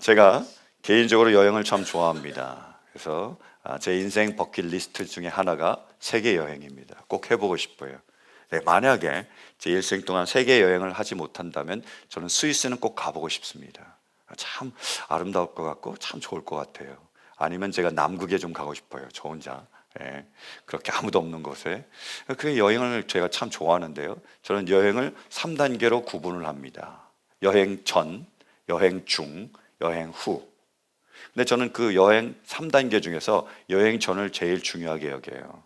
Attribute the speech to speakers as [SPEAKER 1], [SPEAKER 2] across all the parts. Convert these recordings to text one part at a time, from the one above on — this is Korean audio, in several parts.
[SPEAKER 1] 제가 개인적으로 여행을 참 좋아합니다. 그래서 제 인생 버킷리스트 중에 하나가 세계 여행입니다. 꼭 해보고 싶어요. 네, 만약에 제 일생 동안 세계 여행을 하지 못한다면 저는 스위스는 꼭 가보고 싶습니다. 참 아름다울 것 같고 참 좋을 것 같아요. 아니면 제가 남극에 좀 가고 싶어요. 저 혼자. 예, 그렇게 아무도 없는 곳에. 그 여행을 제가 참 좋아하는데요. 저는 여행을 3단계로 구분을 합니다. 여행 전, 여행 중, 여행 후. 근데 저는 그 여행 3단계 중에서 여행 전을 제일 중요하게 여겨요.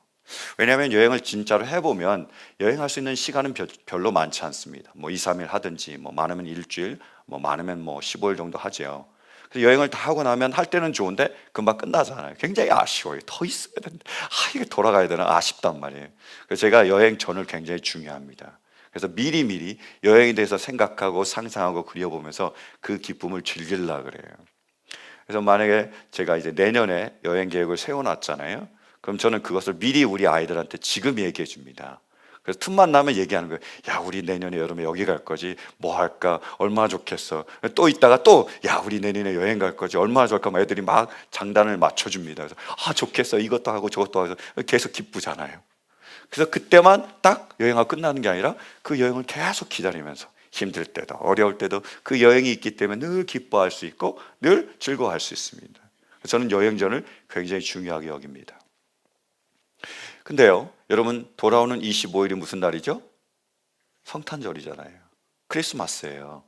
[SPEAKER 1] 왜냐하면 여행을 진짜로 해보면 여행할 수 있는 시간은 별로 많지 않습니다. 뭐 2, 3일 하든지 뭐 많으면 일주일, 뭐 많으면 뭐 15일 정도 하죠. 그래서 여행을 다 하고 나면 할 때는 좋은데 금방 끝나잖아요. 굉장히 아쉬워요. 더 있어야 되는데 이게 돌아가야 되나 아쉽단 말이에요. 그래서 제가 여행 전을 굉장히 중요합니다. 그래서 미리미리 여행에 대해서 생각하고 상상하고 그려보면서 그 기쁨을 즐기려고 그래요. 그래서 만약에 제가 이제 내년에 여행 계획을 세워놨잖아요. 그럼 저는 그것을 미리 우리 아이들한테 지금 얘기해 줍니다. 그래서 틈만 나면 얘기하는 거예요. 야, 우리 내년에 여름에 여기 갈 거지. 뭐 할까? 얼마나 좋겠어. 또 있다가 또, 야, 우리 내년에 여행 갈 거지. 얼마나 좋을까? 막 애들이 막 장단을 맞춰줍니다. 그래서 좋겠어. 이것도 하고 저것도 하고 계속 기쁘잖아요. 그래서 그때만 딱 여행하고 끝나는 게 아니라 그 여행을 계속 기다리면서 힘들 때도 어려울 때도 그 여행이 있기 때문에 늘 기뻐할 수 있고 늘 즐거워할 수 있습니다. 저는 여행 전을 굉장히 중요하게 여깁니다. 근데요, 여러분 돌아오는 25일이 무슨 날이죠? 성탄절이잖아요. 크리스마스예요.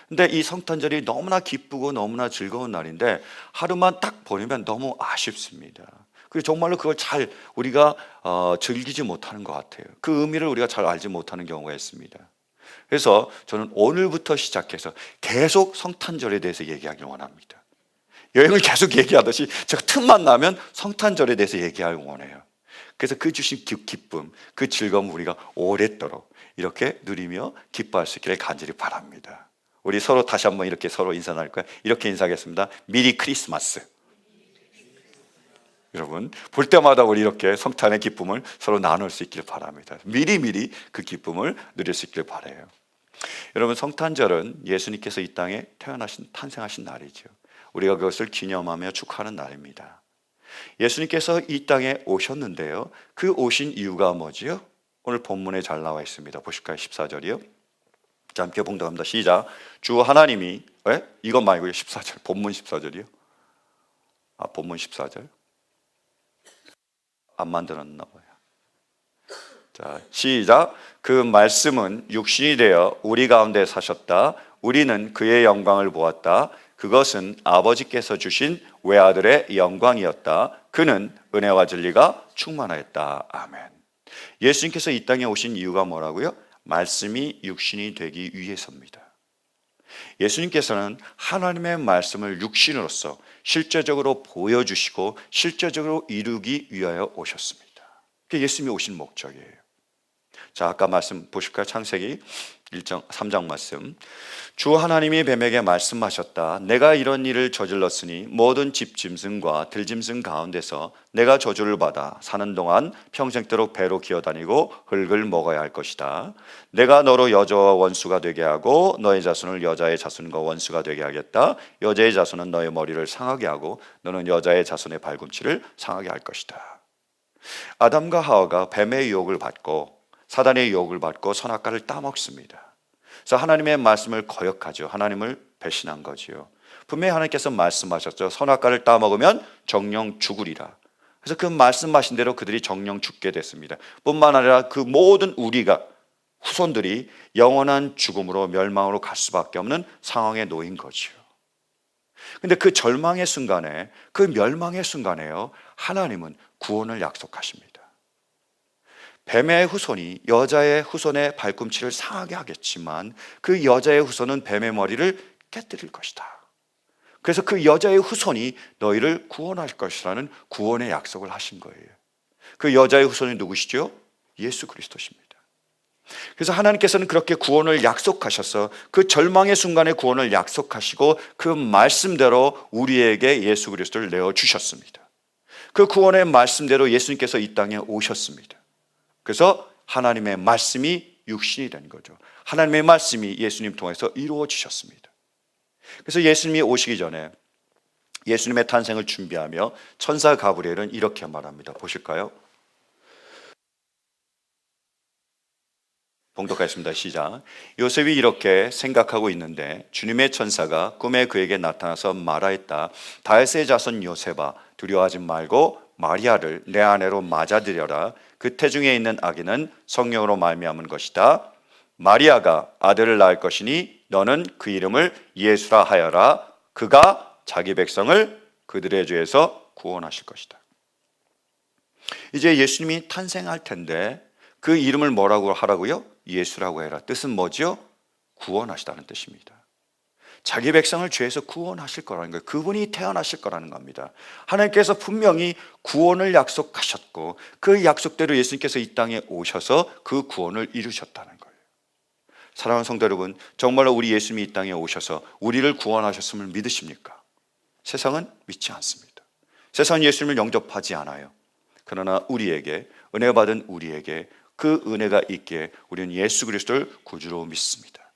[SPEAKER 1] 근데 이 성탄절이 너무나 기쁘고 너무나 즐거운 날인데 하루만 딱 보내면 너무 아쉽습니다. 그리고 정말로 그걸 잘 우리가 즐기지 못하는 것 같아요. 그 의미를 우리가 잘 알지 못하는 경우가 있습니다. 그래서 저는 오늘부터 시작해서 계속 성탄절에 대해서 얘기하길 원합니다. 여행을 계속 얘기하듯이 제가 틈만 나면 성탄절에 대해서 얘기하길 원해요. 그래서 그 주신 기쁨, 그 즐거움 우리가 오랫도록 이렇게 누리며 기뻐할 수 있기를 간절히 바랍니다. 우리 서로 다시 한번 이렇게 서로 인사 나눌까요? 이렇게 인사하겠습니다. 미리 크리스마스. 여러분 볼 때마다 우리 이렇게 성탄의 기쁨을 서로 나눌 수 있기를 바랍니다. 미리미리 그 기쁨을 누릴 수 있기를 바라요. 여러분 성탄절은 예수님께서 이 땅에 탄생하신 날이죠. 우리가 그것을 기념하며 축하하는 날입니다. 예수님께서 이 땅에 오셨는데요. 그 오신 이유가 뭐지요? 오늘 본문에 잘 나와 있습니다. 보실까요? 14절이요. 자, 함께 봉독합니다. 시작. 주 하나님이 이것 말고요. 14절. 본문 14절이요. 본문 14절. 안 만들었나 봐요. 자, 시작. 그 말씀은 육신이 되어 우리 가운데 사셨다. 우리는 그의 영광을 보았다. 그것은 아버지께서 주신 외아들의 영광이었다. 그는 은혜와 진리가 충만하였다. 아멘. 예수님께서 이 땅에 오신 이유가 뭐라고요? 말씀이 육신이 되기 위해서입니다. 예수님께서는 하나님의 말씀을 육신으로서 실제적으로 보여주시고 실제적으로 이루기 위하여 오셨습니다. 그게 예수님이 오신 목적이에요. 자, 아까 말씀 보실까요? 창세기 3장 말씀. 주 하나님이 뱀에게 말씀하셨다. 내가 이런 일을 저질렀으니 모든 집 짐승과 들짐승 가운데서 내가 저주를 받아 사는 동안 평생도록 배로 기어다니고 흙을 먹어야 할 것이다. 내가 너로 여자와 원수가 되게 하고 너의 자손을 여자의 자손과 원수가 되게 하겠다. 여자의 자손은 너의 머리를 상하게 하고 너는 여자의 자손의 발꿈치를 상하게 할 것이다. 아담과 하와가 뱀의 유혹을 받고 사단의 유혹을 받고 선악과를 따먹습니다. 그래서 하나님의 말씀을 거역하죠. 하나님을 배신한 거지요. 분명히 하나님께서 말씀하셨죠. 선악과를 따먹으면 정령 죽으리라. 그래서 그 말씀하신 대로 그들이 정령 죽게 됐습니다. 뿐만 아니라 그 모든 우리가 후손들이 영원한 죽음으로 멸망으로 갈 수밖에 없는 상황에 놓인 거지요. 근데 그 절망의 순간에 그 멸망의 순간에요. 하나님은 구원을 약속하십니다. 뱀의 후손이 여자의 후손의 발꿈치를 상하게 하겠지만 그 여자의 후손은 뱀의 머리를 깨뜨릴 것이다. 그래서 그 여자의 후손이 너희를 구원할 것이라는 구원의 약속을 하신 거예요. 그 여자의 후손이 누구시죠? 예수 그리스도십니다. 그래서 하나님께서는 그렇게 구원을 약속하셔서 그 절망의 순간에 구원을 약속하시고 그 말씀대로 우리에게 예수 그리스도를 내어주셨습니다. 그 구원의 말씀대로 예수님께서 이 땅에 오셨습니다. 그래서 하나님의 말씀이 육신이 된 거죠. 하나님의 말씀이 예수님 통해서 이루어지셨습니다. 그래서 예수님이 오시기 전에 예수님의 탄생을 준비하며 천사 가브리엘은 이렇게 말합니다. 보실까요? 봉독하겠습니다. 시작. 요셉이 이렇게 생각하고 있는데 주님의 천사가 꿈에 그에게 나타나서 말하였다. 다윗의 자손 요셉아, 두려워하지 말고 마리아를 내 아내로 맞아들여라. 그 태중에 있는 아기는 성령으로 말미암은 것이다. 마리아가 아들을 낳을 것이니 너는 그 이름을 예수라 하여라. 그가 자기 백성을 그들의 죄에서 구원하실 것이다. 이제 예수님이 탄생할 텐데 그 이름을 뭐라고 하라고요? 예수라고 해라. 뜻은 뭐지요? 구원하시다는 뜻입니다. 자기 백성을 죄에서 구원하실 거라는 거예요. 그분이 태어나실 거라는 겁니다. 하나님께서 분명히 구원을 약속하셨고 그 약속대로 예수님께서 이 땅에 오셔서 그 구원을 이루셨다는 거예요. 사랑하는 성도 여러분, 정말로 우리 예수님이 이 땅에 오셔서 우리를 구원하셨음을 믿으십니까? 세상은 믿지 않습니다. 세상은 예수님을 영접하지 않아요. 그러나 우리에게, 은혜 받은 우리에게 그 은혜가 있기에 우리는 예수 그리스도를 구주로 믿습니다.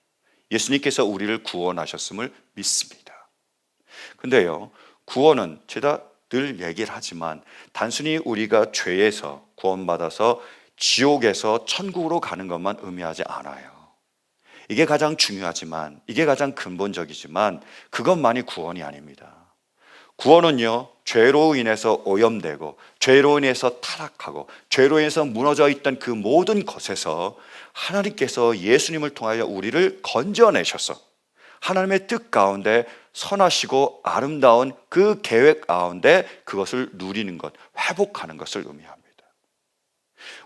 [SPEAKER 1] 예수님께서 우리를 구원하셨음을 믿습니다. 근데요, 구원은 제가 늘 얘기를 하지만 단순히 우리가 죄에서 구원받아서 지옥에서 천국으로 가는 것만 의미하지 않아요. 이게 가장 중요하지만, 이게 가장 근본적이지만 그것만이 구원이 아닙니다. 구원은요, 죄로 인해서 오염되고 죄로 인해서 타락하고 죄로 인해서 무너져 있던 그 모든 것에서 하나님께서 예수님을 통하여 우리를 건져내셔서 하나님의 뜻 가운데 선하시고 아름다운 그 계획 가운데 그것을 누리는 것, 회복하는 것을 의미합니다.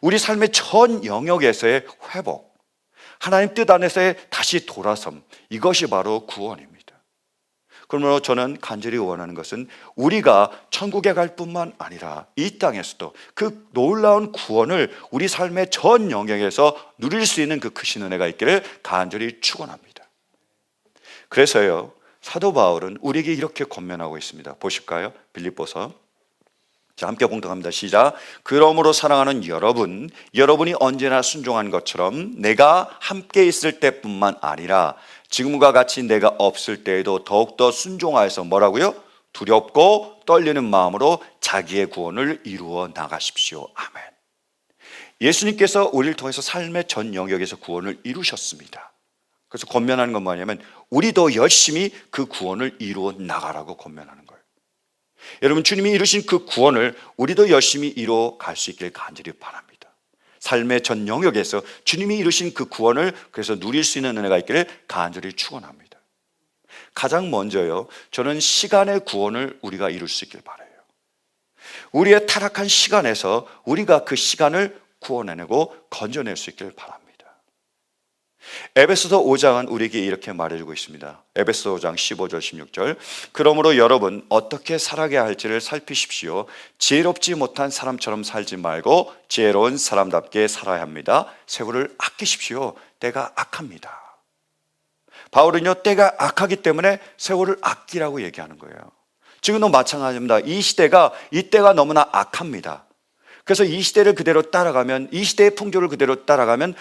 [SPEAKER 1] 우리 삶의 전 영역에서의 회복, 하나님 뜻 안에서의 다시 돌아섬, 이것이 바로 구원입니다. 그러므로 저는 간절히 원하는 것은 우리가 천국에 갈 뿐만 아니라 이 땅에서도 그 놀라운 구원을 우리 삶의 전 영역에서 누릴 수 있는 그 크신 은혜가 있기를 간절히 축원합니다. 그래서요, 사도 바울은 우리에게 이렇게 권면하고 있습니다. 보실까요? 빌립보서. 자, 함께 봉독합니다. 시작. 그러므로 사랑하는 여러분, 여러분이 언제나 순종한 것처럼 내가 함께 있을 때뿐만 아니라 지금과 같이 내가 없을 때에도 더욱더 순종하여서 뭐라고요? 두렵고 떨리는 마음으로 자기의 구원을 이루어 나가십시오. 아멘. 예수님께서 우리를 통해서 삶의 전 영역에서 구원을 이루셨습니다. 그래서 권면하는 건 뭐냐면 우리도 열심히 그 구원을 이루어 나가라고 권면하는 거예요. 여러분, 주님이 이루신 그 구원을 우리도 열심히 이루어 갈 수 있길 간절히 바랍니다. 삶의 전 영역에서 주님이 이루신 그 구원을 그래서 누릴 수 있는 은혜가 있기를 간절히 축원합니다. 가장 먼저요, 저는 시간의 구원을 우리가 이룰 수 있길 바라요. 우리의 타락한 시간에서 우리가 그 시간을 구원해내고 건져낼 수 있길 바랍니다. 에베소서 5장은 우리에게 이렇게 말해주고 있습니다. 에베소서 5장 15절 16절. 그러므로 여러분 어떻게 살아가야 할지를 살피십시오. 지혜롭지 못한 사람처럼 살지 말고 지혜로운 사람답게 살아야 합니다. 세월을 아끼십시오. 때가 악합니다. 바울은요, 때가 악하기 때문에 세월을 아끼라고 얘기하는 거예요. 지금도 마찬가지입니다. 이때가 너무나 악합니다. 그래서 이 시대를 그대로 따라가면, 이 시대의 풍조를 그대로 따라가면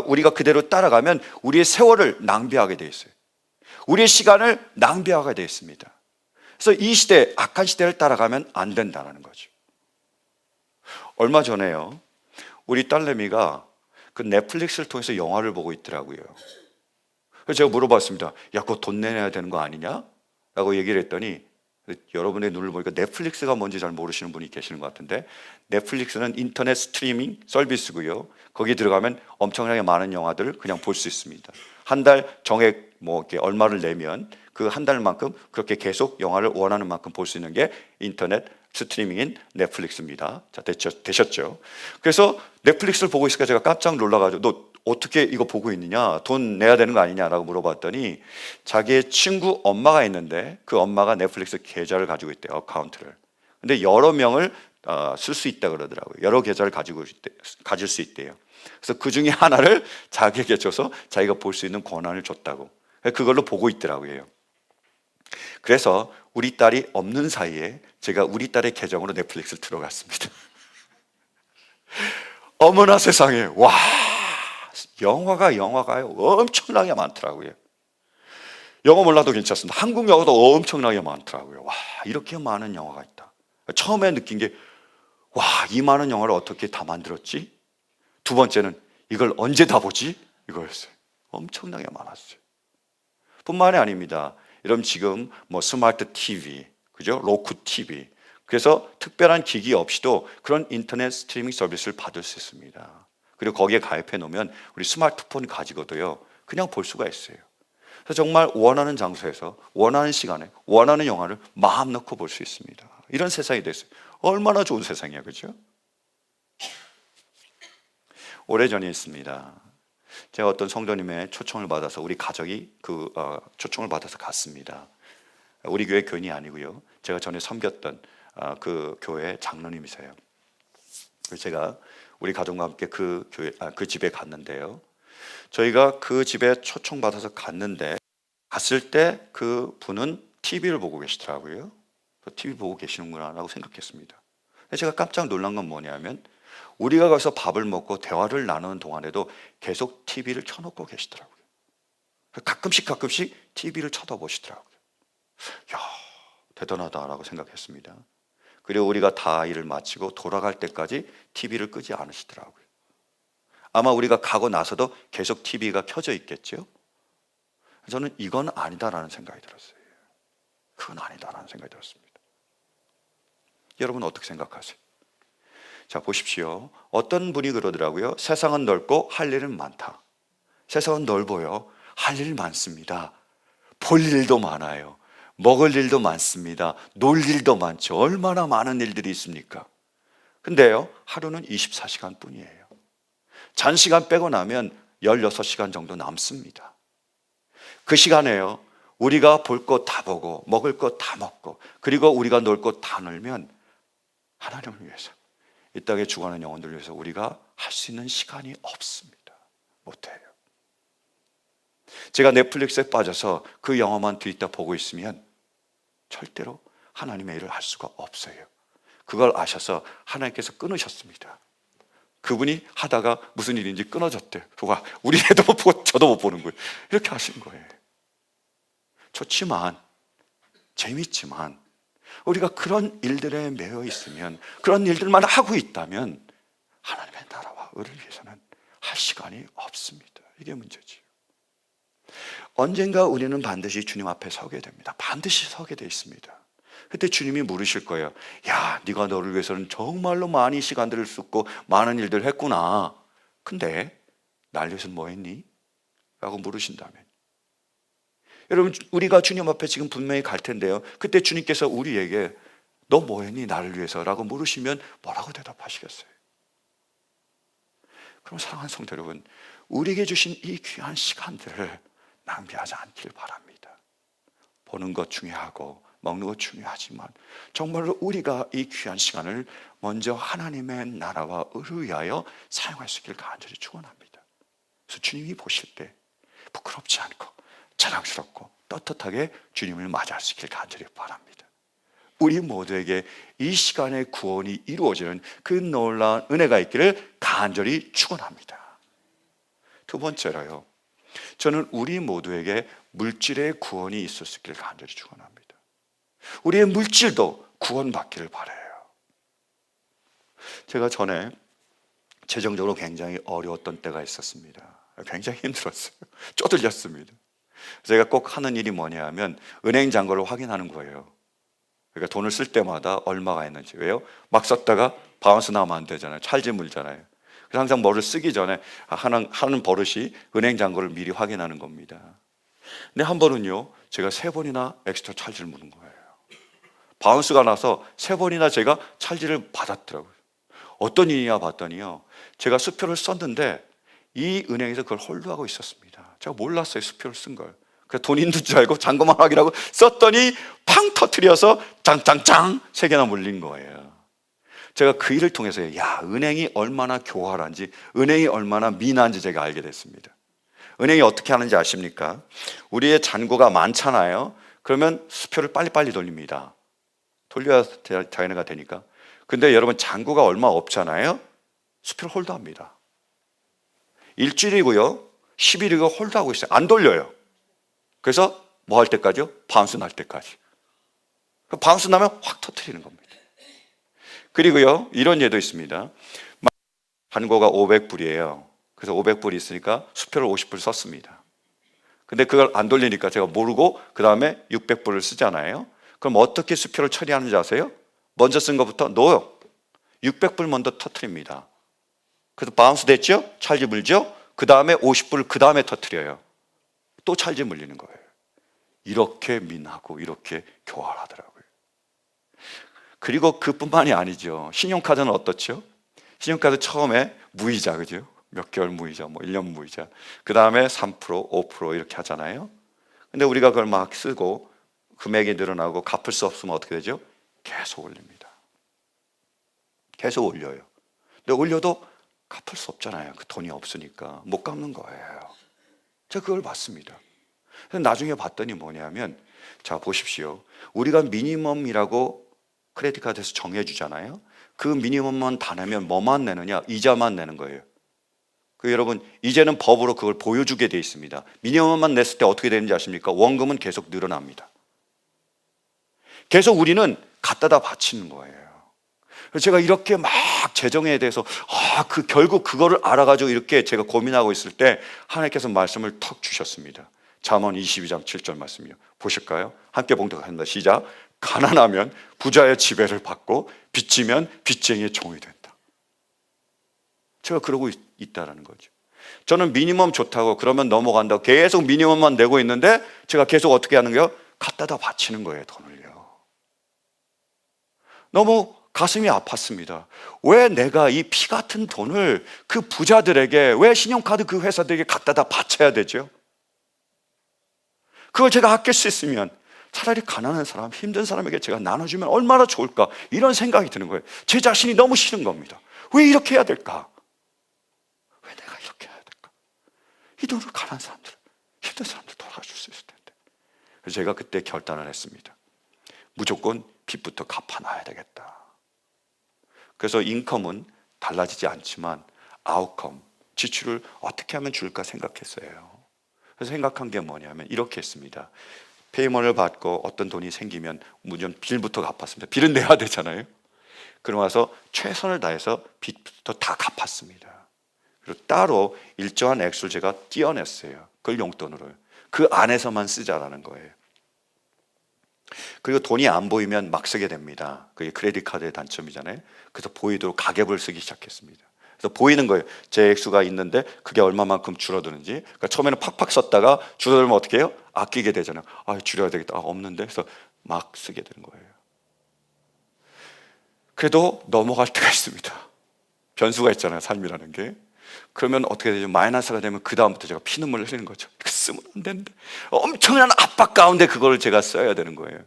[SPEAKER 1] 우리가 그대로 따라가면 우리의 세월을 낭비하게 되어 있어요. 우리의 시간을 낭비하게 되어 있습니다. 그래서 이 시대, 악한 시대를 따라가면 안 된다는 거죠. 얼마 전에요, 우리 딸내미가 그 넷플릭스를 통해서 영화를 보고 있더라고요. 그래서 제가 물어봤습니다. 야, 그거 돈 내야 되는 거 아니냐? 라고 얘기를 했더니 여러분의 눈을 보니까 넷플릭스가 뭔지 잘 모르시는 분이 계시는 것 같은데, 넷플릭스는 인터넷 스트리밍 서비스고요. 거기 들어가면 엄청나게 많은 영화들을 그냥 볼 수 있습니다. 한 달 정액 이렇게 얼마를 내면 그 한 달만큼 그렇게 계속 영화를 원하는 만큼 볼 수 있는 게 인터넷 스트리밍인 넷플릭스입니다. 자, 되셨죠? 그래서 넷플릭스를 보고 있으니까 제가 깜짝 놀라가지고 너 어떻게 이거 보고 있느냐? 돈 내야 되는 거 아니냐라고 물어봤더니 자기의 친구 엄마가 있는데 그 엄마가 넷플릭스 계좌를 가지고 있대요. 어카운트를. 근데 여러 명을 쓸 수 있다 그러더라고요. 여러 계좌를 가질 수 있대요. 그래서 그 중에 하나를 자기에게 줘서 자기가 볼 수 있는 권한을 줬다고. 그걸로 보고 있더라고요. 그래서 우리 딸이 없는 사이에 제가 우리 딸의 계정으로 넷플릭스를 들어갔습니다. 어머나 세상에, 와, 영화가요 엄청나게 많더라고요. 영어 몰라도 괜찮습니다. 한국 영어도 엄청나게 많더라고요. 와, 이렇게 많은 영화가 있다. 처음에 느낀 게, 와, 이 많은 영화를 어떻게 다 만들었지? 두 번째는 이걸 언제 다 보지? 이거였어요. 엄청나게 많았어요. 뿐만이 아닙니다. 여러분 지금 뭐 스마트 TV, 그죠? 로쿠 TV. 그래서 특별한 기기 없이도 그런 인터넷 스트리밍 서비스를 받을 수 있습니다. 그리고 거기에 가입해 놓으면 우리 스마트폰 가지고도요, 그냥 볼 수가 있어요. 그래서 정말 원하는 장소에서 원하는 시간에 원하는 영화를 마음 놓고 볼 수 있습니다. 이런 세상이 됐어요. 얼마나 좋은 세상이야, 그렇죠? 오래전에 있습니다. 제가 어떤 성도님의 초청을 받아서 우리 가족이 초청을 받아서 갔습니다. 우리 교회 교인이 아니고요, 제가 전에 섬겼던 그 교회 장로님이세요. 제가 우리 가족과 함께 그 집에 갔는데요, 저희가 그 집에 초청받아서 갔는데, 갔을 때 그 분은 TV를 보고 계시더라고요. TV 보고 계시는구나 라고 생각했습니다. 제가 깜짝 놀란 건 뭐냐면, 우리가 가서 밥을 먹고 대화를 나누는 동안에도 계속 TV를 켜놓고 계시더라고요. 가끔씩 TV를 쳐다보시더라고요. 야, 대단하다라고 생각했습니다. 그리고 우리가 다 일을 마치고 돌아갈 때까지 TV를 끄지 않으시더라고요. 아마 우리가 가고 나서도 계속 TV가 켜져 있겠죠. 저는 이건 아니다라는 생각이 들었어요. 그건 아니다라는 생각이 들었습니다. 여러분 어떻게 생각하세요? 자, 보십시오. 어떤 분이 그러더라고요. 세상은 넓고 할 일은 많다. 세상은 넓어요. 할 일 많습니다. 볼 일도 많아요. 먹을 일도 많습니다. 놀 일도 많죠. 얼마나 많은 일들이 있습니까? 근데요, 하루는 24시간 뿐이에요. 잔 시간 빼고 나면 16시간 정도 남습니다. 그 시간에요, 우리가 볼 것 다 보고 먹을 것 다 먹고 그리고 우리가 놀 것 다 놀면 하나님을 위해서, 이 땅에 죽어가는 영혼들을 위해서 우리가 할 수 있는 시간이 없습니다. 못해요. 제가 넷플릭스에 빠져서 그 영화만 들이다 보고 있으면 절대로 하나님의 일을 할 수가 없어요. 그걸 아셔서 하나님께서 끊으셨습니다. 그분이 하다가 무슨 일인지 끊어졌대요. 누가 우리 애도 못 보고 저도 못 보는 거예요. 이렇게 하신 거예요. 좋지만, 재밌지만 우리가 그런 일들에 매여 있으면, 그런 일들만 하고 있다면 하나님의 나라와 의를 위해서는 할 시간이 없습니다. 이게 문제지요. 언젠가 우리는 반드시 주님 앞에 서게 됩니다. 반드시 서게 돼 있습니다. 그때 주님이 물으실 거예요. 야, 네가 너를 위해서는 정말로 많은 시간들을 쏟고 많은 일들을 했구나. 근데 날 위해서는 뭐 했니? 라고 물으신다면, 여러분, 우리가 주님 앞에 지금 분명히 갈 텐데요, 그때 주님께서 우리에게 너 뭐 했니? 나를 위해서 라고 물으시면 뭐라고 대답하시겠어요? 그럼 사랑하는 성도 여러분, 우리에게 주신 이 귀한 시간들을 낭비하지 않길 바랍니다. 보는 것 중요하고 먹는 것 중요하지만 정말로 우리가 이 귀한 시간을 먼저 하나님의 나라와 의를 위하여 사용할 수 있기를 간절히 축원합니다. 그래서 주님이 보실 때 부끄럽지 않고 자랑스럽고 떳떳하게 주님을 맞이할 수 있기를 간절히 바랍니다. 우리 모두에게 이 시간의 구원이 이루어지는 그 놀라운 은혜가 있기를 간절히 축원합니다. 두 번째로요, 저는 우리 모두에게 물질의 구원이 있을 수 있기를 간절히 축원합니다. 우리의 물질도 구원받기를 바라요. 제가 전에 재정적으로 굉장히 어려웠던 때가 있었습니다. 굉장히 힘들었어요. 쪼들렸습니다. 제가 꼭 하는 일이 뭐냐 하면 은행 잔고를 확인하는 거예요. 그러니까 돈을 쓸 때마다 얼마가 있는지. 왜요? 막 썼다가 바운스 나오면 안 되잖아요. 찰지 물잖아요. 그래서 항상 뭐를 쓰기 전에 하는 버릇이 은행 잔고를 미리 확인하는 겁니다. 근데 한 번은요, 제가 3번이나 엑스트라 찰지를 물은 거예요. 바운스가 나서 3번이나 제가 찰지를 받았더라고요. 어떤 일이냐 봤더니요, 제가 수표를 썼는데 이 은행에서 그걸 홀드하고 있었습니다. 제가 몰랐어요, 수표를 쓴 걸. 그래서 돈 있는 줄 알고 잔고만 확인하고 썼더니 팡 터트려서 짱짱짱 3개나 물린 거예요. 제가 그 일을 통해서 야, 은행이 얼마나 교활한지, 은행이 얼마나 미나한지 제가 알게 됐습니다. 은행이 어떻게 하는지 아십니까? 우리의 잔고가 많잖아요. 그러면 수표를 빨리빨리 돌립니다. 돌려야 자연회가 되니까. 근데 여러분, 잔고가 얼마 없잖아요. 수표를 홀드합니다. 일주일이고요, 10일이고 홀드하고 있어요. 안 돌려요. 그래서 뭐 할 때까지요? 바운스 날 때까지. 바운스 나면 확 터뜨리는 겁니다. 그리고요, 이런 예도 있습니다. 잔고가 500불이에요. 그래서 500불이 있으니까 수표를 50불 썼습니다. 근데 그걸 안 돌리니까 제가 모르고 그 다음에 600불을 쓰잖아요. 그럼 어떻게 수표를 처리하는지 아세요? 먼저 쓴 것부터 넣어요. 600불 먼저 터뜨립니다. 그래서 바운스 됐죠? 찰지 물죠? 그 다음에 50불을 그 다음에 터뜨려요. 또 찰지 물리는 거예요. 이렇게 민하고 이렇게 교활하더라고요. 그리고 그뿐만이 아니죠. 신용카드는 어떻죠? 신용카드 처음에 무이자, 그죠? 몇 개월 무이자, 뭐 1년 무이자. 그 다음에 3%, 5% 이렇게 하잖아요. 근데 우리가 그걸 막 쓰고 금액이 늘어나고 갚을 수 없으면 어떻게 되죠? 계속 올립니다. 계속 올려요. 근데 올려도 갚을 수 없잖아요. 그 돈이 없으니까 못 갚는 거예요. 제가 그걸 봤습니다. 그래서 나중에 봤더니 뭐냐면, 자 보십시오. 우리가 미니멈이라고 크레딧 카드에서 정해주잖아요. 그 미니멈만 다 내면 뭐만 내느냐? 이자만 내는 거예요. 그 여러분, 이제는 법으로 그걸 보여주게 돼 있습니다. 미니멈만 냈을 때 어떻게 되는지 아십니까? 원금은 계속 늘어납니다. 계속 우리는 갖다다 바치는 거예요. 그래서 제가 이렇게 막 재정에 대해서 결국 그거를 알아가지고 이렇게 제가 고민하고 있을 때 하나님께서 말씀을 턱 주셨습니다. 잠언 22장 7절 말씀이요. 보실까요? 함께 봉독합니다. 시작. 가난하면 부자의 지배를 받고 빚지면 빚쟁이의 종이 된다. 제가 그러고 있다라는 거죠. 저는 미니멈 좋다고 그러면 넘어간다고 계속 미니멈만 내고 있는데 제가 계속 어떻게 하는 거예요? 갖다다 바치는 거예요, 돈을요. 너무 가슴이 아팠습니다. 왜 내가 이 피 같은 돈을 그 부자들에게, 왜 신용카드 그 회사들에게 갖다다 바쳐야 되죠? 그걸 제가 아낄 수 있으면 차라리 가난한 사람, 힘든 사람에게 제가 나눠주면 얼마나 좋을까, 이런 생각이 드는 거예요. 제 자신이 너무 싫은 겁니다. 왜 이렇게 해야 될까? 왜 내가 이렇게 해야 될까? 이 돈을 가난한 사람들, 힘든 사람들 돌아줄 수 있을 텐데. 그래서 제가 그때 결단을 했습니다. 무조건 빚부터 갚아놔야 되겠다. 그래서 인컴은 달라지지 않지만 아웃컴, 지출을 어떻게 하면 줄까 생각했어요. 그래서 생각한 게 뭐냐면 이렇게 했습니다. 페이먼을 받고 어떤 돈이 생기면 무조건 빌부터 갚았습니다. 빌은 내야 되잖아요. 그러고 나서 최선을 다해서 빚부터 다 갚았습니다. 그리고 따로 일정한 액수를 제가 떼어냈어요. 그걸 용돈으로. 그 안에서만 쓰자라는 거예요. 그리고 돈이 안 보이면 막 쓰게 됩니다. 그게 크레딧 카드의 단점이잖아요. 그래서 보이도록 가계부를 쓰기 시작했습니다. 그래서 보이는 거예요. 제 액수가 있는데 그게 얼마만큼 줄어드는지. 그러니까 처음에는 팍팍 썼다가 줄어들면 어떻게 해요? 아끼게 되잖아요. 줄여야 되겠다. 없는데. 그래서 막 쓰게 되는 거예요. 그래도 넘어갈 때가 있습니다. 변수가 있잖아요, 삶이라는 게. 그러면 어떻게 되죠? 마이너스가 되면 그 다음부터 제가 피눈물을 흘리는 거죠. 쓰면 안 되는데, 엄청난 압박 가운데 그걸 제가 써야 되는 거예요.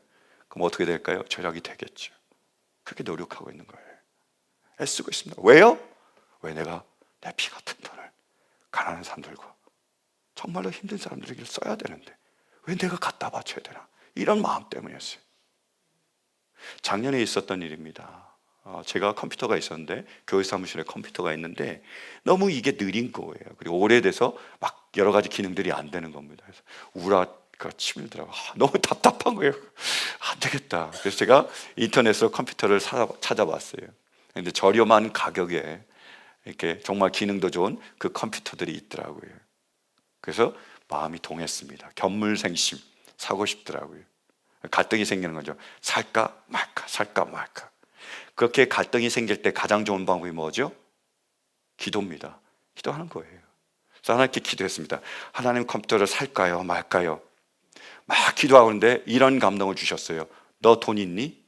[SPEAKER 1] 그럼 어떻게 될까요? 절약이 되겠죠. 그렇게 노력하고 있는 거예요. 애쓰고 있습니다. 왜요? 왜 내가 내 피 같은 돈을 가난한 사람들과 정말로 힘든 사람들에게 써야 되는데 왜 내가 갖다 바쳐야 되나? 이런 마음 때문이었어요. 작년에 있었던 일입니다. 제가 컴퓨터가 있었는데 교회 사무실에 컴퓨터가 있는데 너무 이게 느린 거예요. 그리고 오래돼서 막 여러 가지 기능들이 안 되는 겁니다. 그래서 우라가 치밀더라고요. 너무 답답한 거예요. 안 되겠다. 그래서 제가 인터넷으로 컴퓨터를 찾아봤어요. 근데 저렴한 가격에 이렇게 정말 기능도 좋은 그 컴퓨터들이 있더라고요. 그래서 마음이 동했습니다. 견물생심 사고 싶더라고요. 갈등이 생기는 거죠. 살까 말까, 살까 말까. 그렇게 갈등이 생길 때 가장 좋은 방법이 뭐죠? 기도입니다. 기도하는 거예요. 그래서 하나님께 기도했습니다. 하나님, 컴퓨터를 살까요 말까요? 막 기도하고 있는데 이런 감동을 주셨어요. 너 돈 있니?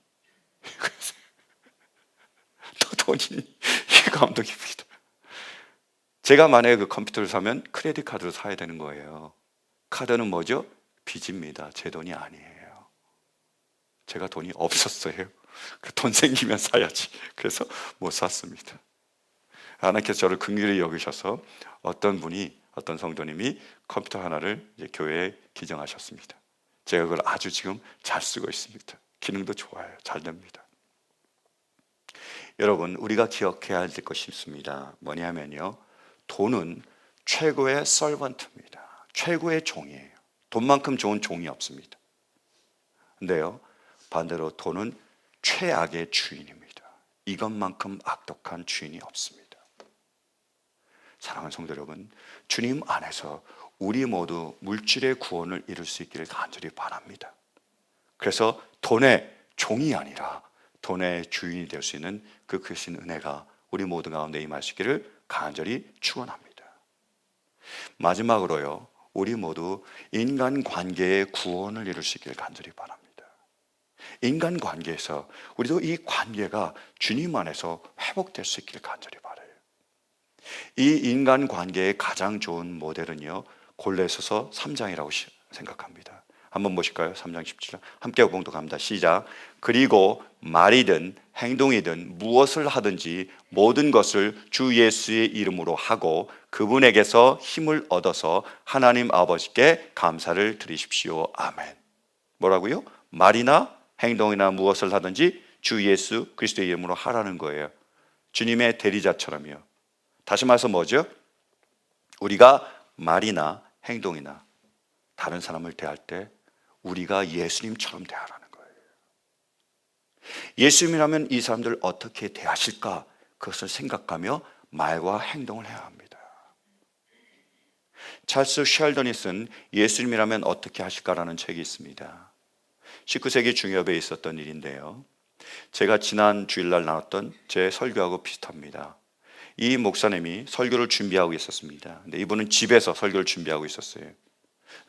[SPEAKER 1] 너 돈 있니? 이 감동입니다. 제가 만약에 그 컴퓨터를 사면 크레딧 카드로 사야 되는 거예요. 카드는 뭐죠? 빚입니다. 제 돈이 아니에요. 제가 돈이 없었어요. 돈 생기면 사야지. 그래서 못 샀습니다. 하나님께서 저를 긍휼히 여기셔서 어떤 성도님이 컴퓨터 하나를 이제 교회에 기증하셨습니다. 제가 그걸 아주 지금 잘 쓰고 있습니다. 기능도 좋아요. 잘 됩니다. 여러분, 우리가 기억해야 할 것이 있습니다. 뭐냐면요, 돈은 최고의 서번트입니다. 최고의 종이에요. 돈만큼 좋은 종이 없습니다. 근데요, 반대로 돈은 최악의 주인입니다. 이것만큼 악독한 주인이 없습니다. 사랑하는 성도 여러분, 주님 안에서 우리 모두 물질의 구원을 이룰 수 있기를 간절히 바랍니다. 그래서 돈의 종이 아니라 돈의 주인이 될 수 있는 그 크신 은혜가 우리 모두 가운데 임하시기를 간절히 축원합니다. 마지막으로요, 우리 모두 인간관계의 구원을 이룰 수 있기를 간절히 바랍니다. 인간관계에서 우리도 이 관계가 주님 안에서 회복될 수 있기를 간절히 바라요. 이 인간관계의 가장 좋은 모델은요, 골로새서 3장이라고 생각합니다. 한번 보실까요? 3장 17절 함께 봉독합니다. 시작. 그리고 말이든 행동이든 무엇을 하든지 모든 것을 주 예수의 이름으로 하고 그분에게서 힘을 얻어서 하나님 아버지께 감사를 드리십시오. 아멘. 뭐라고요? 말이나 행동이나 무엇을 하든지 주 예수 그리스도의 이름으로 하라는 거예요. 주님의 대리자처럼요. 다시 말해서 뭐죠? 우리가 말이나 행동이나 다른 사람을 대할 때 우리가 예수님처럼 대하라는 거예요. 예수님이라면 이 사람들 어떻게 대하실까? 그것을 생각하며 말과 행동을 해야 합니다. 찰스 쉘던이 쓴 예수님이라면 어떻게 하실까라는 책이 있습니다. 19세기 중엽에 있었던 일인데요, 제가 지난 주일날 나눴던 제 설교하고 비슷합니다. 이 목사님이 설교를 준비하고 있었습니다. 근데 이분은 집에서 설교를 준비하고 있었어요.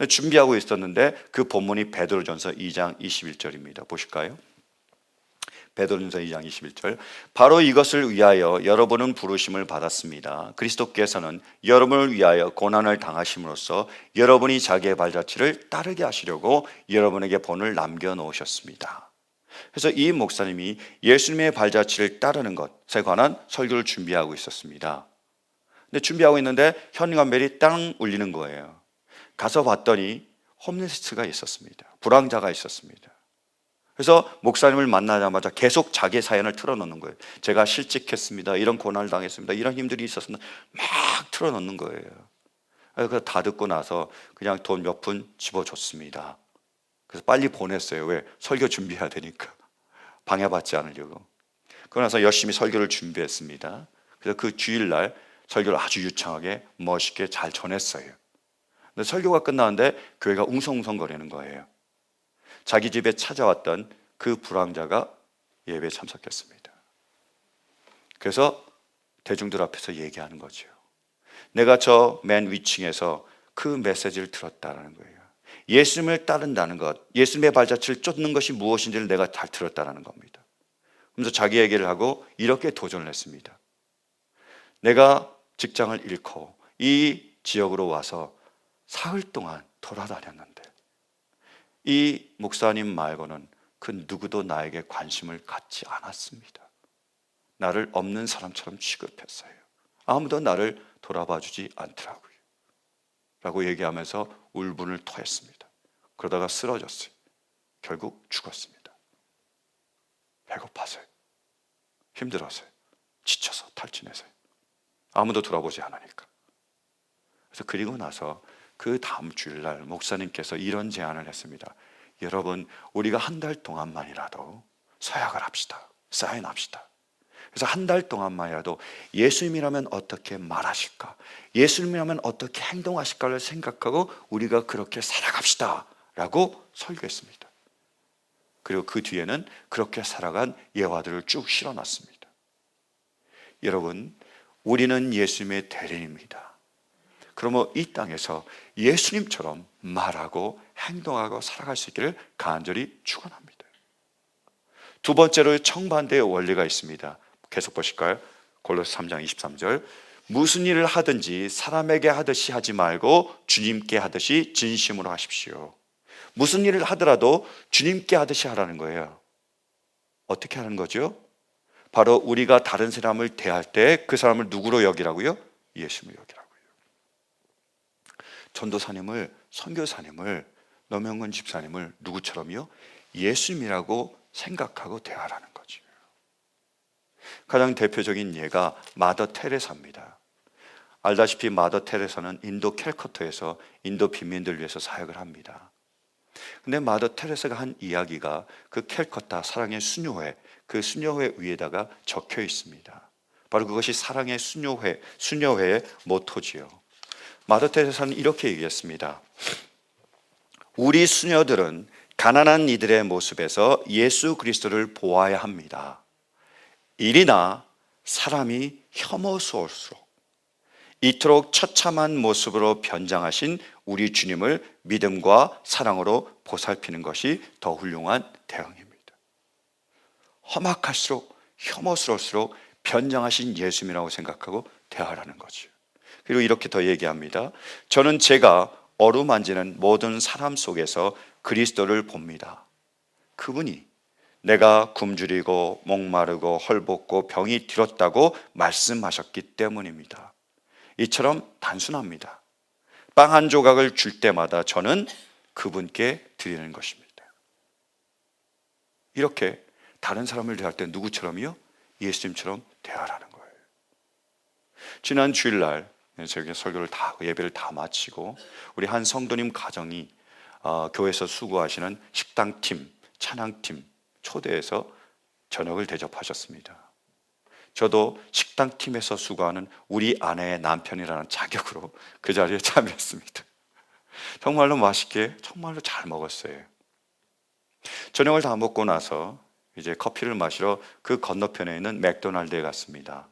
[SPEAKER 1] 준비하고 있었는데 그 본문이 베드로전서 2장 21절입니다. 보실까요? 베드로전서 2장 21절. 바로 이것을 위하여 여러분은 부르심을 받았습니다. 그리스도께서는 여러분을 위하여 고난을 당하심으로써 여러분이 자기의 발자취를 따르게 하시려고 여러분에게 본을 남겨놓으셨습니다. 그래서 이 목사님이 예수님의 발자취를 따르는 것에 관한 설교를 준비하고 있었습니다. 근데 준비하고 있는데 현관벨이 땅 울리는 거예요. 가서 봤더니 홈리스가 있었습니다. 불황자가 있었습니다. 그래서 목사님을 만나자마자 계속 자기의 사연을 틀어놓는 거예요. 제가 실직했습니다. 이런 고난을 당했습니다. 이런 힘들이 있었습니다. 막 틀어놓는 거예요. 그래서 다 듣고 나서 그냥 돈 몇 푼 집어줬습니다. 그래서 빨리 보냈어요. 왜? 설교 준비해야 되니까. 방해받지 않으려고. 그러고 나서 열심히 설교를 준비했습니다. 그래서 그 주일날 설교를 아주 유창하게 멋있게 잘 전했어요. 근데 설교가 끝나는데 교회가 웅성웅성거리는 거예요. 자기 집에 찾아왔던 그 불황자가 예배에 참석했습니다. 그래서 대중들 앞에서 얘기하는 거죠. 내가 저 맨 위층에서 그 메시지를 들었다는 거예요. 예수님을 따른다는 것, 예수님의 발자취를 쫓는 것이 무엇인지를 내가 잘 들었다는 겁니다. 그래서 자기 얘기를 하고 이렇게 도전을 했습니다. 내가 직장을 잃고 이 지역으로 와서 사흘 동안 돌아다녔는데 이 목사님 말고는 그 누구도 나에게 관심을 갖지 않았습니다. 나를 없는 사람처럼 취급했어요. 아무도 나를 돌아봐 주지 않더라고요. 라고 얘기하면서 울분을 토했습니다. 그러다가 쓰러졌어요. 결국 죽었습니다. 배고파서요. 힘들어서요. 지쳐서 탈진해서요. 아무도 돌아보지 않으니까. 그래서 그리고 나서 그 다음 주일날 목사님께서 이런 제안을 했습니다. 여러분, 우리가 한 달 동안만이라도 서약을 합시다. 사인합시다. 그래서 한 달 동안만이라도 예수님이라면 어떻게 말하실까? 예수님이라면 어떻게 행동하실까를 생각하고 우리가 그렇게 살아갑시다. 라고 설교했습니다. 그리고 그 뒤에는 그렇게 살아간 예화들을 쭉 실어놨습니다. 여러분, 우리는 예수님의 대리인입니다. 그러면 이 땅에서 예수님처럼 말하고 행동하고 살아갈 수 있기를 간절히 축원합니다. 두 번째로 정반대의 원리가 있습니다. 계속 보실까요? 골로새 3장 23절. 무슨 일을 하든지 사람에게 하듯이 하지 말고 주님께 하듯이 진심으로 하십시오. 무슨 일을 하더라도 주님께 하듯이 하라는 거예요. 어떻게 하는 거죠? 바로 우리가 다른 사람을 대할 때 그 사람을 누구로 여기라고요? 예수님으로 여기라고요. 전도사님을, 선교사님을, 노명근 집사님을 누구처럼요? 예수님이라고 생각하고 대하라는 거죠. 가장 대표적인 예가 마더 테레사입니다. 알다시피 마더 테레사는 인도 캘커타에서 인도 빈민들을 위해서 사역을 합니다. 근데 마더 테레사가 한 이야기가 그 캘커타 사랑의 수녀회, 그 수녀회 위에다가 적혀 있습니다. 바로 그것이 사랑의 수녀회의 모토지요. 마더 테레사는 이렇게 얘기했습니다. 우리 수녀들은 가난한 이들의 모습에서 예수 그리스도를 보아야 합니다. 일이나 사람이 혐오스러울수록 이토록 처참한 모습으로 변장하신 우리 주님을 믿음과 사랑으로 보살피는 것이 더 훌륭한 대응입니다. 험악할수록 혐오스러울수록 변장하신 예수님이라고 생각하고 대하라는 거죠. 그리고 이렇게 더 얘기합니다. 저는 제가 어루만지는 모든 사람 속에서 그리스도를 봅니다. 그분이 내가 굶주리고 목마르고 헐벗고 병이 들었다고 말씀하셨기 때문입니다. 이처럼 단순합니다. 빵 한 조각을 줄 때마다 저는 그분께 드리는 것입니다. 이렇게 다른 사람을 대할 때 누구처럼요? 예수님처럼 대하라는 거예요. 지난 주일날 저희 설교를 다 하고 예배를 다 마치고 우리 한 성도님 가정이 교회에서 수고하시는 식당팀, 찬양팀 초대해서 저녁을 대접하셨습니다. 저도 식당팀에서 수고하는 우리 아내의 남편이라는 자격으로 그 자리에 참여했습니다. 정말로 맛있게 정말로 잘 먹었어요. 저녁을 다 먹고 나서 이제 커피를 마시러 그 건너편에 있는 맥도날드에 갔습니다.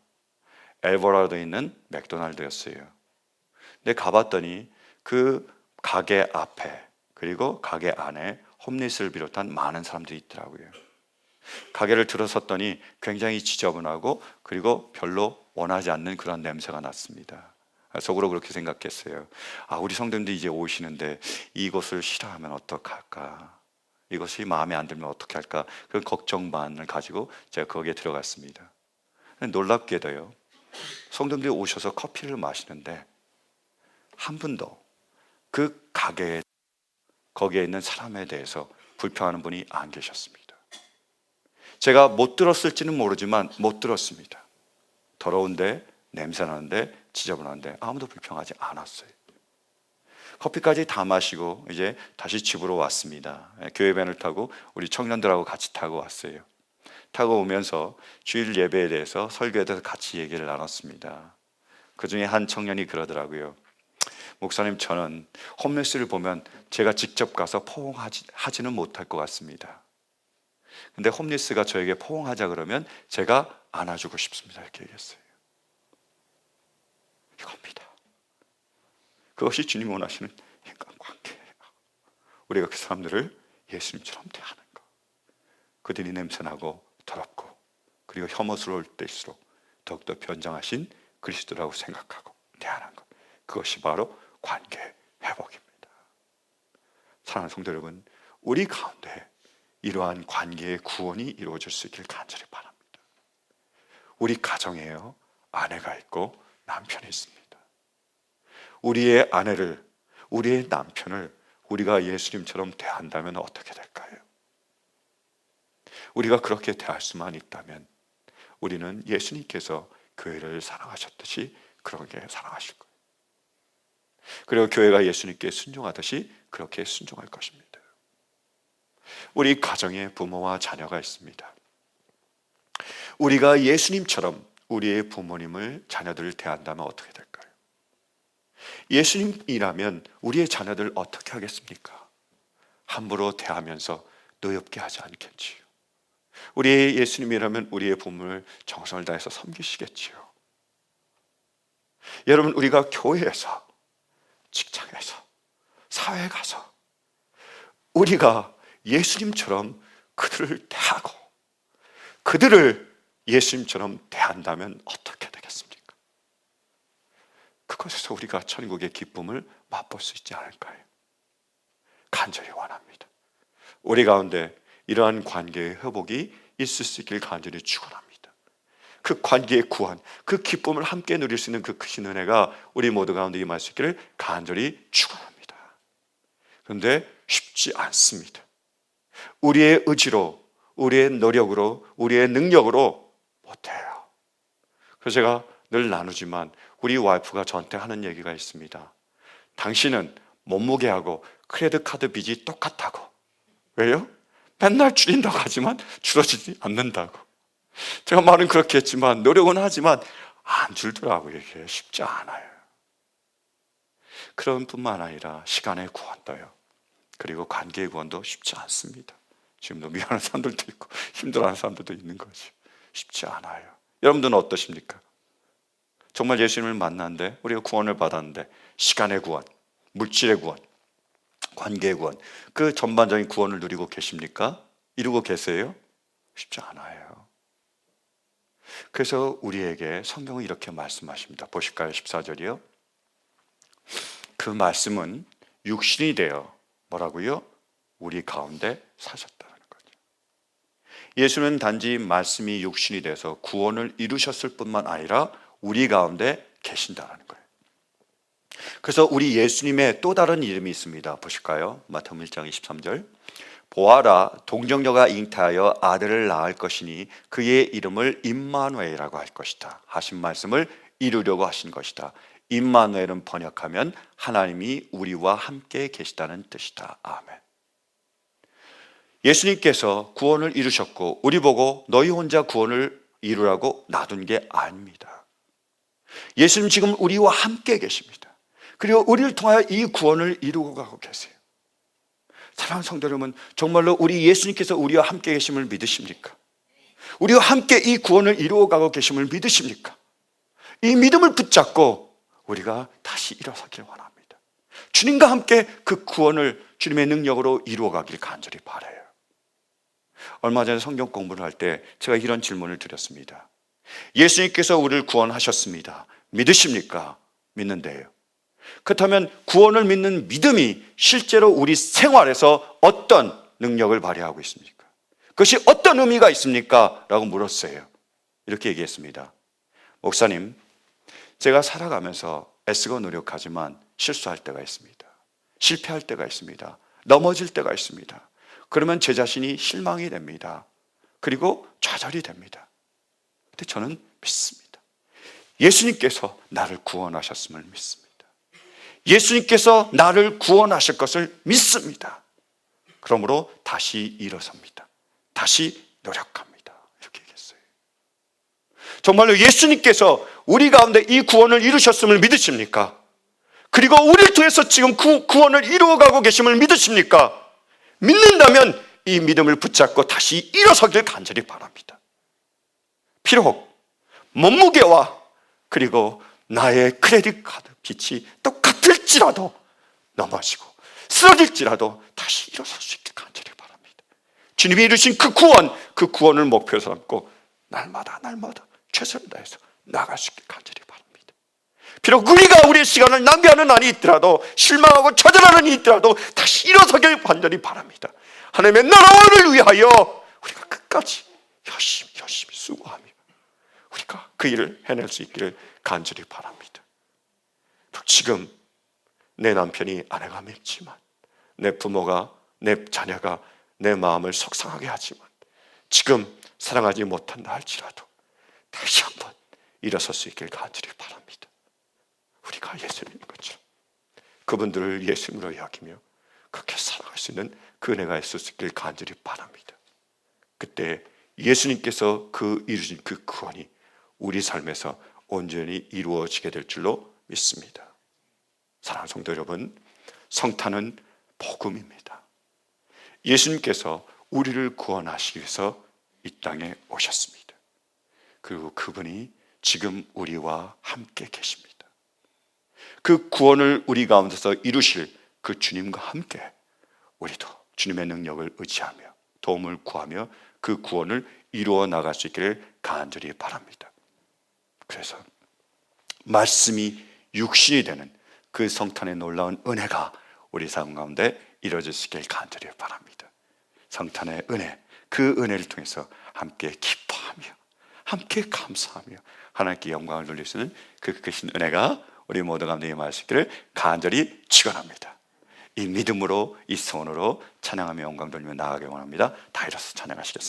[SPEAKER 1] 엘보라도에 있는 맥도날드였어요. 근데 가봤더니 그 가게 앞에 그리고 가게 안에 홈리스를 비롯한 많은 사람들이 있더라고요. 가게를 들어섰더니 굉장히 지저분하고 그리고 별로 원하지 않는 그런 냄새가 났습니다. 속으로 그렇게 생각했어요. 우리 성도님들이 이제 오시는데 이곳을 싫어하면 어떡할까? 이것이 마음에 안 들면 어떻게 할까? 그런 걱정반을 가지고 제가 거기에 들어갔습니다. 놀랍게도요, 성도님들이 오셔서 커피를 마시는데 한 분도 그 가게에 거기에 있는 사람에 대해서 불평하는 분이 안 계셨습니다. 제가 못 들었을지는 모르지만 못 들었습니다. 더러운데 냄새나는데 지저분한데 아무도 불평하지 않았어요. 커피까지 다 마시고 이제 다시 집으로 왔습니다. 교회밴을 타고 우리 청년들하고 같이 타고 왔어요. 타고 오면서 주일 예배에 대해서 설교에 대해서 같이 얘기를 나눴습니다. 그 중에 한 청년이 그러더라고요. 목사님, 저는 홈리스를 보면 제가 직접 가서 포옹하지는 못할 것 같습니다. 근데 홈리스가 저에게 포옹하자 그러면 제가 안아주고 싶습니다. 이렇게 얘기했어요. 이겁니다. 그것이 주님 원하시는 인간관계예요. 우리가 그 사람들을 예수님처럼 대하는 것. 그들이 냄새나고 더럽고 그리고 혐오스러울 때일수록 더욱더 변장하신 그리스도라고 생각하고 대하는 것. 그것이 바로 관계 회복입니다. 사랑하는 성도 여러분, 우리 가운데 이러한 관계의 구원이 이루어질 수 있길 간절히 바랍니다. 우리 가정에요, 아내가 있고 남편이 있습니다. 우리의 아내를, 우리의 남편을 우리가 예수님처럼 대한다면 어떻게 될까요? 우리가 그렇게 대할 수만 있다면 우리는 예수님께서 교회를 사랑하셨듯이 그렇게 사랑하실 거예요. 그리고 교회가 예수님께 순종하듯이 그렇게 순종할 것입니다. 우리 가정에 부모와 자녀가 있습니다. 우리가 예수님처럼 우리의 부모님을, 자녀들을 대한다면 어떻게 될까요? 예수님이라면 우리의 자녀들 어떻게 하겠습니까? 함부로 대하면서 노엽게 하지 않겠지요. 우리의 예수님이라면 우리의 부모를 정성을 다해서 섬기시겠지요. 여러분, 우리가 교회에서, 직장에서, 사회에 가서 우리가 예수님처럼 그들을 대하고 그들을 예수님처럼 대한다면 어떻게 되겠습니까? 그것에서 우리가 천국의 기쁨을 맛볼 수 있지 않을까요? 간절히 원합니다. 우리 가운데 이러한 관계의 회복이 있을 수 있길 간절히 축원합니다. 그 관계의 구원, 그 기쁨을 함께 누릴 수 있는 그 크신 은혜가 우리 모두 가운데 임할 수 있기를 간절히 축원합니다. 그런데 쉽지 않습니다. 우리의 의지로, 우리의 노력으로, 우리의 능력으로 못해요. 그래서 제가 늘 나누지만 우리 와이프가 저한테 하는 얘기가 있습니다. 당신은 몸무게하고 크레딧 카드 빚이 똑같다고. 왜요? 맨날 줄인다고 하지만 줄어지지 않는다고. 제가 말은 그렇게 했지만 노력은 하지만 안 줄더라고요. 이게 쉽지 않아요. 그런 뿐만 아니라 시간의 구원도요, 그리고 관계의 구원도 쉽지 않습니다. 지금도 미안한 사람들도 있고 힘들어하는 사람들도 있는 거죠. 쉽지 않아요. 여러분들은 어떠십니까? 정말 예수님을 만났는데, 우리가 구원을 받았는데, 시간의 구원, 물질의 구원, 관계의 구원, 그 전반적인 구원을 누리고 계십니까? 이루고 계세요? 쉽지 않아요. 그래서 우리에게 성경은 이렇게 말씀하십니다. 보실까요? 14절이요. 그 말씀은 육신이 되어 뭐라고요? 우리 가운데 사셨다는 거죠. 예수는 단지 말씀이 육신이 돼서 구원을 이루셨을 뿐만 아니라 우리 가운데 계신다는 거예요. 그래서 우리 예수님의 또 다른 이름이 있습니다. 보실까요? 마태복음 1장 23절. 보아라, 동정녀가 잉태하여 아들을 낳을 것이니 그의 이름을 임마누엘이라고 할 것이다 하신 말씀을 이루려고 하신 것이다. 임마누엘은 번역하면 하나님이 우리와 함께 계시다는 뜻이다. 아멘. 예수님께서 구원을 이루셨고 우리 보고 너희 혼자 구원을 이루라고 놔둔 게 아닙니다. 예수님 지금 우리와 함께 계십니다. 그리고 우리를 통하여 이 구원을 이루고 가고 계세요. 사랑하는 성도 여러분, 정말로 우리 예수님께서 우리와 함께 계심을 믿으십니까? 우리와 함께 이 구원을 이루어 가고 계심을 믿으십니까? 이 믿음을 붙잡고 우리가 다시 일어서길 원합니다. 주님과 함께 그 구원을 주님의 능력으로 이루어 가길 간절히 바라요. 얼마 전에 성경 공부를 할 때 제가 이런 질문을 드렸습니다. 예수님께서 우리를 구원하셨습니다. 믿으십니까? 믿는데요. 그렇다면 구원을 믿는 믿음이 실제로 우리 생활에서 어떤 능력을 발휘하고 있습니까? 그것이 어떤 의미가 있습니까? 라고 물었어요. 이렇게 얘기했습니다. 목사님, 제가 살아가면서 애쓰고 노력하지만 실수할 때가 있습니다. 실패할 때가 있습니다. 넘어질 때가 있습니다. 그러면 제 자신이 실망이 됩니다. 그리고 좌절이 됩니다. 근데 저는 믿습니다. 예수님께서 나를 구원하셨음을 믿습니다. 예수님께서 나를 구원하실 것을 믿습니다. 그러므로 다시 일어섭니다. 다시 노력합니다. 이렇게 얘기했어요. 정말로 예수님께서 우리 가운데 이 구원을 이루셨음을 믿으십니까? 그리고 우리를 통해서 지금 구원을 이루어가고 계심을 믿으십니까? 믿는다면 이 믿음을 붙잡고 다시 일어서길 간절히 바랍니다. 비록 몸무게와 그리고 나의 크레딧 카드 빚이 똑같을지라도 넘어지고 쓰러질지라도 다시 일어설 수 있길 간절히 바랍니다. 주님이 이루신 그 구원을 목표로 삼고 날마다 최선을 다해서 나아갈 수 있길 간절히 바랍니다. 비록 우리가 우리의 시간을 낭비하는 한이 있더라도, 실망하고 좌절하는 일이 있더라도 다시 일어서길 간절히 바랍니다. 하나님의 나라를 위하여 우리가 끝까지 열심히 수고하며 우리가 그 일을 해낼 수 있기를 간절히 바랍니다. 지금 내 남편이 아내가 밉지만, 내 부모가, 내 자녀가 내 마음을 속상하게 하지만, 지금 사랑하지 못한다 할지라도 다시 한번 일어설 수 있길 간절히 바랍니다. 우리가 예수님인 것처럼 그분들을 예수님으로 여기며 그렇게 살아갈 수 있는 그 은혜가 있을 수 있길 간절히 바랍니다. 그때 예수님께서 이루신 그 구원이 우리 삶에서 온전히 이루어지게 될 줄로 믿습니다. 사랑하는 성도 여러분, 성탄은 복음입니다. 예수님께서 우리를 구원하시기 위해서 이 땅에 오셨습니다. 그리고 그분이 지금 우리와 함께 계십니다. 그 구원을 우리 가운데서 이루실 그 주님과 함께 우리도 주님의 능력을 의지하며 도움을 구하며 그 구원을 이루어 나갈 수 있기를 간절히 바랍니다. 그래서 말씀이 육신이 되는 그 성탄의 놀라운 은혜가 우리 삶 가운데 이루어질 수 있기를 간절히 바랍니다. 성탄의 은혜, 그 은혜를 통해서 함께 기뻐하며 함께 감사하며 하나님께 영광을 돌릴 수 있는 그 크신 은혜가 우리 모두 가운데 임할 수 있기를 간절히 축원합니다. 이 믿음으로, 이 소원으로 찬양하며 영광 돌리며 나아가기 원합니다. 다 일어서 찬양하시겠습니다.